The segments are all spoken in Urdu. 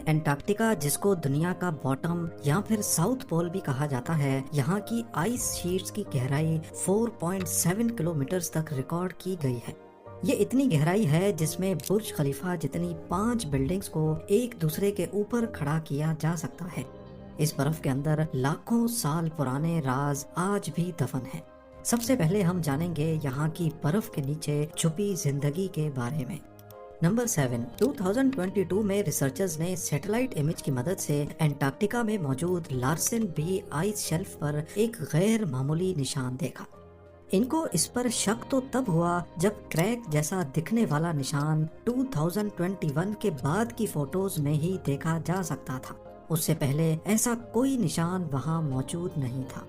انٹارکٹیکا جس کو دنیا کا باٹم یا پھر ساؤتھ پول بھی کہا جاتا ہے، یہاں کی آئس شیٹس کی گہرائی 4.7 کلومیٹرز تک ریکارڈ کی گئی ہے۔ یہ اتنی گہرائی ہے جس میں برج خلیفہ جتنی 5 بلڈنگز کو ایک دوسرے کے اوپر کھڑا کیا جا سکتا ہے۔ اس برف کے اندر لاکھوں سال پرانے راز آج بھی دفن ہیں۔ سب سے پہلے ہم جانیں گے یہاں کی برف کے نیچے چھپی زندگی کے بارے میں۔ نمبر 7، 2022 میں ریسرچرز نے سیٹلائٹ امیج کی مدد سے انٹارکٹیکا میں موجود لارسن بی آئس شیلف پر ایک غیر معمولی نشان دیکھا۔ ان کو اس پر شک تو تب ہوا جب کریک جیسا دکھنے والا نشان 2021 کے بعد کی فوٹوز میں ہی دیکھا جا سکتا تھا۔ اس سے پہلے ایسا کوئی نشان وہاں موجود نہیں تھا۔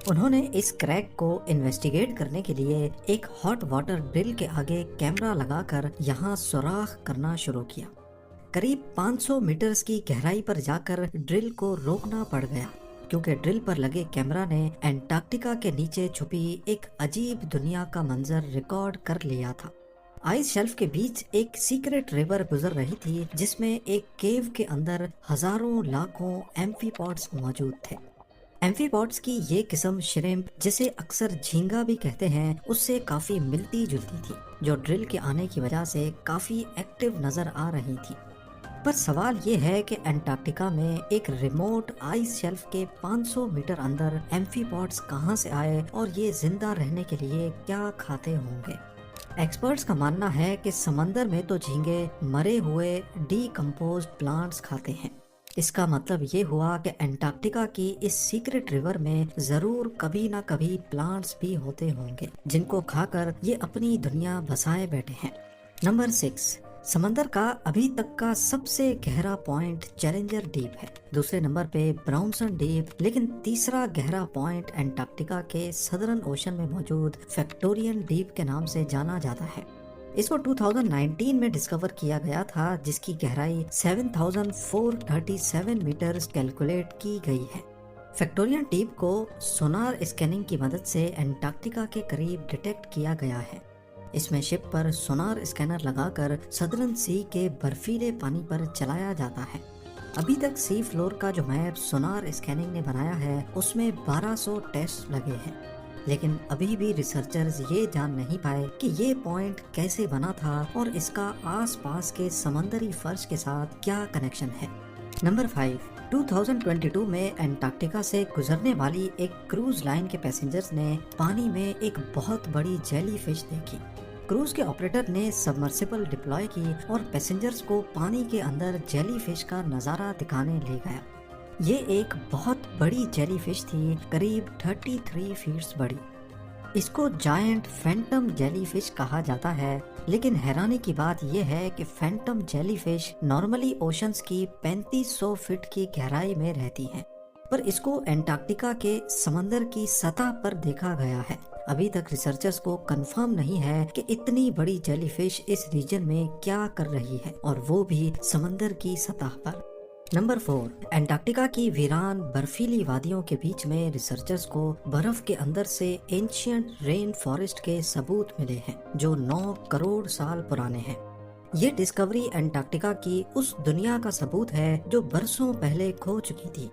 انہوں نے اس کریک کو انویسٹیگیٹ کرنے کے لیے ایک ہاٹ واٹر ڈرل کے آگے کیمرہ لگا کر یہاں سوراخ کرنا شروع کیا۔ قریب 500 میٹرز کی گہرائی پر جا کر ڈرل کو روکنا پڑ گیا، کیونکہ ڈرل پر لگے کیمرہ نے انٹارکٹیکا کے نیچے چھپی ایک عجیب دنیا کا منظر ریکارڈ کر لیا تھا۔ آئس شیلف کے بیچ ایک سیکرٹ ریور گزر رہی تھی جس میں ایک کیو کے اندر ہزاروں لاکھوں ایمفی پوڈز موجود تھے۔ ایمفی پوڈز کی یہ قسم شریمپ، جسے اکثر جھینگا بھی کہتے ہیں، اس سے کافی ملتی جلتی تھی، جو ڈرل کے آنے کی وجہ سے کافی ایکٹیو نظر آ رہی تھی۔ پر سوال یہ ہے کہ انٹارکٹیکا میں ایک ریموٹ آئس شیلف کے 500 میٹر اندر ایمفی پوڈز کہاں سے آئے اور یہ زندہ رہنے کے لیے کیا کھاتے ہوں گے؟ ایکسپرٹس کا ماننا ہے کہ سمندر میں تو جھینگے مرے ہوئے ڈی کمپوزڈ پلانٹس کھاتے ہیں۔ اس کا مطلب یہ ہوا کہ انٹارکٹیکا کی اس سیکرٹ ریور میں ضرور کبھی نہ کبھی پلانٹس بھی ہوتے ہوں گے جن کو کھا کر یہ اپنی دنیا بسائے بیٹھے ہیں۔ نمبر 6، سمندر کا ابھی تک کا سب سے گہرا پوائنٹ چیلنجر ڈیپ ہے۔ دوسرے نمبر پہ براؤنسن ڈیپ، لیکن تیسرا گہرا پوائنٹ انٹارکٹیکا کے سدرن اوشن میں موجود فیکٹورین ڈیپ کے نام سے جانا جاتا ہے۔ اس کو 2019 میں ڈسکور کیا گیا تھا، جس کی گہرائی 7437 میٹرز کیلکولیٹ کی گئی ہے۔ فیکٹورین ڈیپ کو سونار اسکیننگ کی مدد سے انٹارکٹیکا کے قریب ڈیٹیکٹ کیا گیا ہے۔ اس میں شپ پر سونار اسکینر لگا کر سدرن سی کے برفیلے پانی پر چلایا جاتا ہے۔ ابھی تک سی فلور کا جو میپ سونار اسکیننگ نے بنایا ہے اس میں 1200 ٹیسٹ لگے ہیں، لیکن ابھی بھی ریسرچرز یہ جان نہیں پائے کہ یہ پوائنٹ کیسے بنا تھا اور اس کا آس پاس کے سمندری فرش کے ساتھ کیا کنیکشن ہے۔ نمبر 5، 2022 میں انٹارکٹیکا سے گزرنے والی ایک کروز لائن کے پیسنجرز نے پانی میں ایک بہت بڑی جیلی فش دیکھی۔ کروز کے آپریٹر نے سبمرسیبل ڈپلوائے کی اور پیسنجرز کو پانی کے اندر جیلی فش کا نظارہ دکھانے لے گیا۔ یہ ایک بہت بڑی جیلی فش تھی، قریب 33 فیٹس بڑی۔ اس کو جائنٹ فینٹم جیلی فش کہا جاتا ہے، لیکن حیرانی کی بات یہ ہے کہ phantom jelly fish normally oceans کی 3500 فٹ کی گہرائی میں رہتی ہیں، پر اس کو انٹارکٹیکا کے سمندر کی سطح پر دیکھا گیا ہے۔ ابھی تک ریسرچرز کو کنفرم نہیں ہے کہ اتنی بڑی جیلی فش اس ریجن میں کیا کر رہی ہے، اور وہ بھی سمندر کی سطح پر۔ نمبر 4، انٹارکٹیکا کی ویران برفیلی وادیوں کے بیچ میں ریسرچرز کو برف کے اندر سے اینشینٹ رین فارسٹ کے ثبوت ملے ہیں جو 9 کروڑ سال پرانے ہیں۔ یہ ڈسکوری انٹارکٹیکا کی اس دنیا کا ثبوت ہے جو برسوں پہلے کھو چکی تھی۔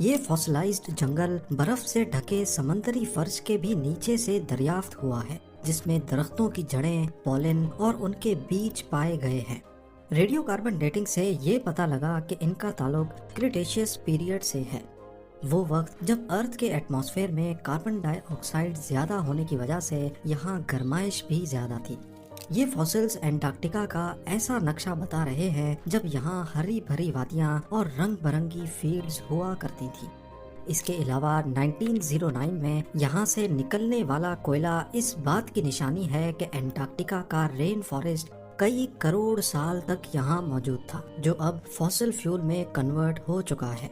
یہ فوسلائزڈ جنگل برف سے ڈھکے سمندری فرش کے بھی نیچے سے دریافت ہوا ہے، جس میں درختوں کی جڑیں، پولن اور ان کے بیج پائے گئے ہیں۔ ریڈیو کاربن ڈیٹنگ سے یہ پتہ لگا کہ ان کا تعلق کریٹیشیس پیریڈ سے ہے، وہ وقت جب ارتھ کے ایٹماسفیئر میں کاربن ڈائی آکسائڈ زیادہ ہونے کی وجہ سے یہاں گرمائش بھی زیادہ تھی۔ یہ فوسلز انٹارکٹیکا کا ایسا نقشہ بتا رہے ہیں جب یہاں ہری بھری وادیاں اور رنگ برنگی فیلڈز ہوا کرتی تھی۔ اس کے علاوہ 1909 میں یہاں سے نکلنے والا کوئلہ اس بات کی نشانی ہے کہ انٹارکٹیکا کا رین فارسٹ کئی کروڑ سال تک یہاں موجود تھا، جو اب فوسل فیول میں کنورٹ ہو چکا ہے۔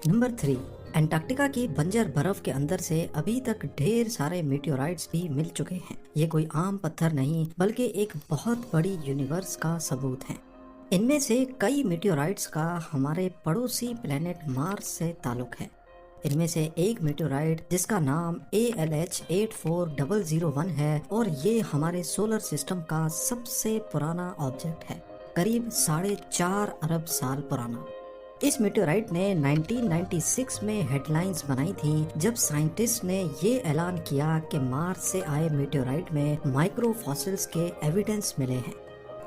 نمبر 3، انٹارکٹیکا کی بنجر برف کے اندر سے ابھی تک ڈھیر سارے میٹیورائٹس بھی مل چکے ہیں۔ یہ کوئی عام پتھر نہیں بلکہ ایک بہت بڑی یونیورس کا ثبوت ہے۔ ان میں سے کئی میٹیورائٹس کا ہمارے پڑوسی پلینٹ مارس سے تعلق ہے۔ ان میں سے ایک میٹیورائٹ جس کا نام ALH 84001 ہے، اور یہ ہمارے سولر سسٹم کا سب سے پرانا آبجیکٹ ہے، قریب 4.5 ارب سال پرانا۔ اس میٹیورائٹ نے 1996 میں ہیڈ لائنز بنائی تھی جب سائنٹسٹ نے یہ اعلان کیا کہ مارس سے آئے میٹیورائٹ میں مائکرو فاسلز کے ایویڈنس ملے ہیں،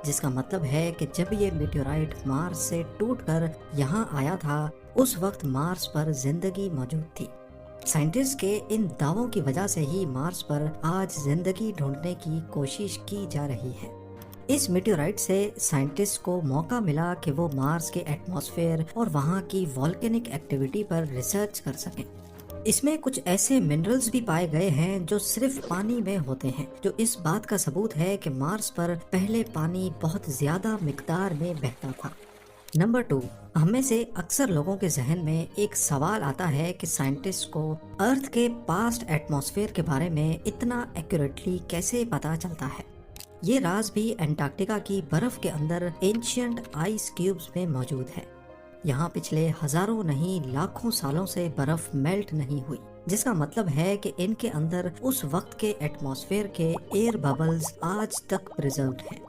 جس کا مطلب ہے کہ جب یہ میٹیورائٹ مارس سے ٹوٹ کر یہاں آیا تھا اس وقت مارس پر زندگی موجود تھی۔ سائنٹسٹ کے ان دعووں کی وجہ سے ہی مارس پر آج زندگی ڈھونڈنے کی کوشش کی جا رہی ہے۔ اس میٹیورائٹ سے سائنٹسٹ کو موقع ملا کہ وہ مارس کے ایٹماسفیئر اور وہاں کی والکینک ایکٹیویٹی پر ریسرچ کر سکیں۔ اس میں کچھ ایسے منرلز بھی پائے گئے ہیں جو صرف پانی میں ہوتے ہیں، جو اس بات کا ثبوت ہے کہ مارس پر پہلے پانی بہت زیادہ مقدار میں بہتا تھا۔ نمبر 2، ہم میں سے اکثر لوگوں کے ذہن میں ایک سوال آتا ہے کہ سائنٹسٹ کو ارتھ کے پاسٹ ایٹماسفیئر کے بارے میں اتنا ایکوریٹلی کیسے پتا چلتا ہے۔ یہ راز بھی انٹارکٹیکا کی برف کے اندر اینشینٹ آئس کیوبز میں موجود ہے۔ یہاں پچھلے ہزاروں نہیں لاکھوں سالوں سے برف میلٹ نہیں ہوئی، جس کا مطلب ہے کہ ان کے اندر اس وقت کے ایٹماسفیئر کے ایئر ببلز آج تک پریزروڈ ہیں۔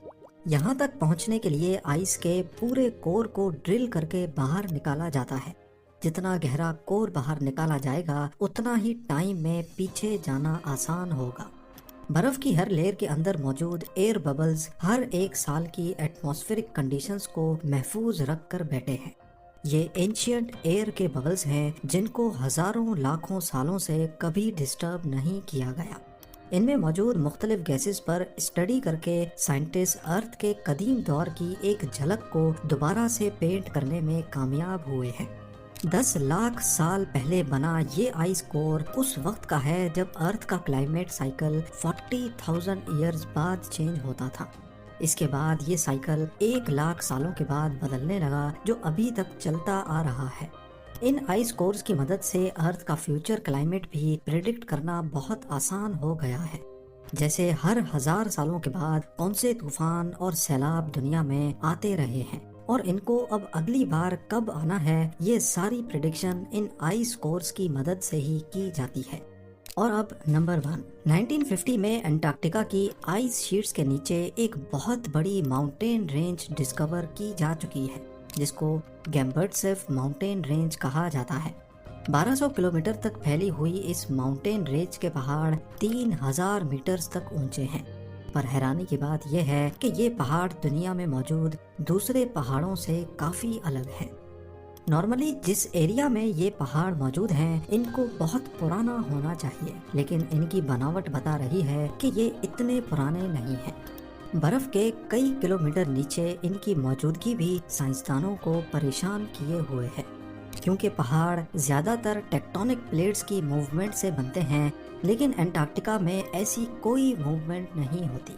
یہاں تک پہنچنے کے لیے آئس کے پورے کور کو ڈرل کر کے باہر نکالا جاتا ہے۔ جتنا گہرا کور باہر نکالا جائے گا اتنا ہی ٹائم میں پیچھے جانا آسان ہوگا۔ برف کی ہر لیئر کے اندر موجود ایئر ببلز ہر ایک سال کی ایٹماسفیرک کنڈیشنز کو محفوظ رکھ کر بیٹھے ہیں۔ یہ اینشینٹ ایئر کے ببلز ہیں جن کو ہزاروں لاکھوں سالوں سے کبھی ڈسٹرب نہیں کیا گیا۔ ان میں موجود مختلف گیسز پر اسٹڈی کر کے سائنٹسٹ ارتھ کے قدیم دور کی ایک جھلک کو دوبارہ سے پینٹ کرنے میں کامیاب ہوئے ہیں۔ 10 لاکھ سال پہلے بنا یہ آئس کور اس وقت کا ہے جب ارتھ کا کلائمیٹ سائیکل 40,000 ایئرز بعد چینج ہوتا تھا۔ اس کے بعد یہ سائیکل 1 لاکھ سالوں کے بعد بدلنے لگا، جو ابھی تک چلتا آ رہا ہے۔ ان آئس کورز کی مدد سے ارتھ کا فیوچر کلائمیٹ بھی پریڈکٹ کرنا بہت آسان ہو گیا ہے، جیسے ہر 1000 سالوں کے بعد کون سے طوفان اور سیلاب دنیا میں آتے رہے ہیں، اور ان کو اب اگلی بار کب آنا ہے یہ ساری پریڈکشن ان آئس کورز کی مدد سے ہی کی جاتی ہے۔ اور اب نمبر 1، 1950 میں انٹارکٹیکا کی آئس شیٹس کے نیچے ایک بہت بڑی ماؤنٹین رینج ڈسکور کی جا چکی ہے، جس کو گیمبرٹسیف ماؤنٹین رینج کہا جاتا ہے۔ 1200 کلومیٹر تک پھیلی ہوئی اس ماؤنٹین رینج کے پہاڑ 3000 میٹرز تک اونچے ہیں، پر حیرانی کی بات یہ ہے کہ یہ پہاڑ دنیا میں موجود دوسرے پہاڑوں سے کافی الگ ہیں۔ نارملی جس ایریا میں یہ پہاڑ موجود ہیں ان کو بہت پرانا ہونا چاہیے، لیکن ان کی بناوٹ بتا رہی ہے کہ یہ اتنے پرانے نہیں ہیں۔ برف کے کئی کلومیٹر نیچے ان کی موجودگی بھی سائنسدانوں کو پریشان کیے ہوئے ہے، کیونکہ پہاڑ زیادہ تر ٹیکٹونک پلیٹس کی موومنٹ سے بنتے ہیں، لیکن انٹارکٹیکا میں ایسی کوئی موومنٹ نہیں ہوتی،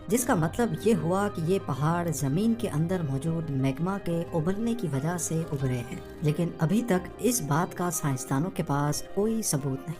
جس کا مطلب یہ ہوا کہ یہ پہاڑ زمین کے اندر موجود میگما کے ابلنے کی وجہ سے ابھرے ہیں، لیکن ابھی تک اس بات کا سائنسدانوں کے پاس کوئی ثبوت نہیں۔